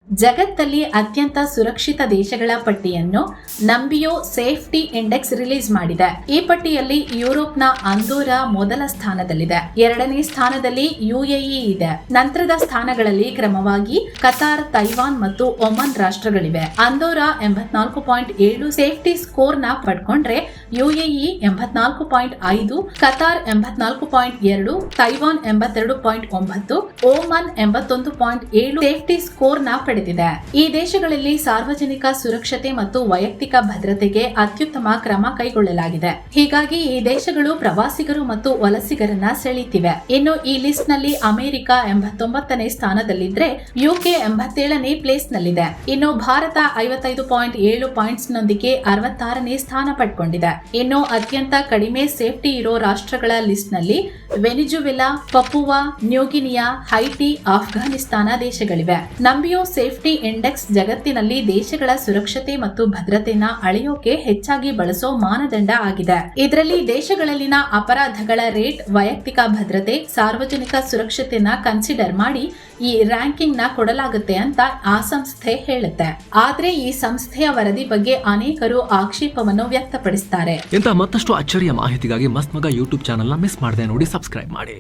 ಜಗತ್ತಲ್ಲಿ ಅತ್ಯಂತ ಸುರಕ್ಷಿತ ದೇಶಗಳ ಪಟ್ಟಿಯನ್ನು ನಂಬಿಯೋ ಸೇಫ್ಟಿ ಇಂಡೆಕ್ಸ್ ರಿಲೀಸ್ ಮಾಡಿದೆ. ಈ ಪಟ್ಟಿಯಲ್ಲಿ ಯುರೋಪ್ನ ಅಂದೋರಾ ಮೊದಲ ಸ್ಥಾನದಲ್ಲಿದೆ. ಎರಡನೇ ಸ್ಥಾನದಲ್ಲಿ ಯುಎಇ ಇದೆ. ನಂತರದ ಸ್ಥಾನಗಳಲ್ಲಿ ಕ್ರಮವಾಗಿ ಕತಾರ್, ತೈವಾನ್ ಮತ್ತು ಒಮನ್ ರಾಷ್ಟ್ರಗಳಿವೆ. ಅಂದೋರಾ 84.7 ಸೇಫ್ಟಿ ಸ್ಕೋರ್ ನ ಪಡ್ಕೊಂಡ್ರೆ UAE 84.5, Qatar 84.2, Taiwan 82.9, Oman 81.7 safety score ನ ಪಡೆದಿದೆ. ಈ ದೇಶಗಳಲ್ಲಿ ಸಾರ್ವಜನಿಕ ಸುರಕ್ಷತೆ ಮತ್ತು ವೈಯಕ್ತಿಕ ಭದ್ರತೆಗೆ ಅತ್ಯುತ್ತಮ ಕ್ರಮ ಕೈಗೊಳ್ಳಲಾಗಿದೆ. ಹೀಗಾಗಿ ಈ ದೇಶಗಳು ಪ್ರವಾಸಿಗರು ಮತ್ತು ವಲಸಿಗರನ್ನ ಸೆಳೀತಿವೆ. ಇನ್ನು ಈ ಲಿಸ್ಟ್ ನಲ್ಲಿ ಅಮೆರಿಕ 89ನೇ ಸ್ಥಾನದಲ್ಲಿದ್ರೆ ಯುಕೆ 87ನೇ ಪ್ಲೇಸ್ ನಲ್ಲಿದೆ. ಇನ್ನು ಭಾರತ 55.7 ಪಾಯಿಂಟ್ಸ್ ನೊಂದಿಗೆ 66ನೇ ಸ್ಥಾನ ಪಡ್ಕೊಂಡಿದೆ. ಇನ್ನು ಅತ್ಯಂತ ಕಡಿಮೆ ಸೇಫ್ಟಿ ಇರೋ ರಾಷ್ಟ್ರಗಳ ಲಿಸ್ಟ್ ನಲ್ಲಿ Venezuela, Papua New Guinea, Haiti, Afghanistan ದೇಶಗಳಿವೆ. ನಂಬಿಯೋ ಸೇಫ್ಟಿ ಇಂಡೆಕ್ಸ್ ಜಗತ್ತಿನಲ್ಲಿ ದೇಶಗಳ ಸುರಕ್ಷತೆ ಮತ್ತು ಭದ್ರತೆನ ಅಳೆಯೋಕೆ ಹೆಚ್ಚಾಗಿ ಬಳಸೋ ಮಾನದಂಡ ಆಗಿದೆ. ಇದರಲ್ಲಿ ದೇಶಗಳಲ್ಲಿನ ಅಪರಾಧಗಳ ರೇಟ್, ವೈಯಕ್ತಿಕ ಭದ್ರತೆ, ಸಾರ್ವಜನಿಕ ಸುರಕ್ಷತೆನ ಕನ್ಸಿಡರ್ ಮಾಡಿ ಈ ರ್ಯಾಂಕಿಂಗ್ ನ ಕೊಡಲಾಗುತ್ತೆ ಅಂತ ಆ ಸಂಸ್ಥೆ ಹೇಳುತ್ತೆ. ಆದ್ರೆ ಈ ಸಂಸ್ಥೆಯ ವರದಿ ಬಗ್ಗೆ ಅನೇಕರು ಆಕ್ಷೇಪವನ್ನು ವ್ಯಕ್ತಪಡಿಸುತ್ತಾರೆ. ಇಂತಹ ಮತ್ತಷ್ಟು ಅಚ್ಚರಿಯ ಮಾಹಿತಿಗಾಗಿ ಮಸ್ತ್ ಮಗ ಯೂಟ್ಯೂಬ್ ಚಾನೆಲ್ ನ ಮಿಸ್ ಮಾಡದೆ ನೋಡಿ ಸಬ್ಸ್ಕ್ರೈಬ್ ಮಾಡಿ.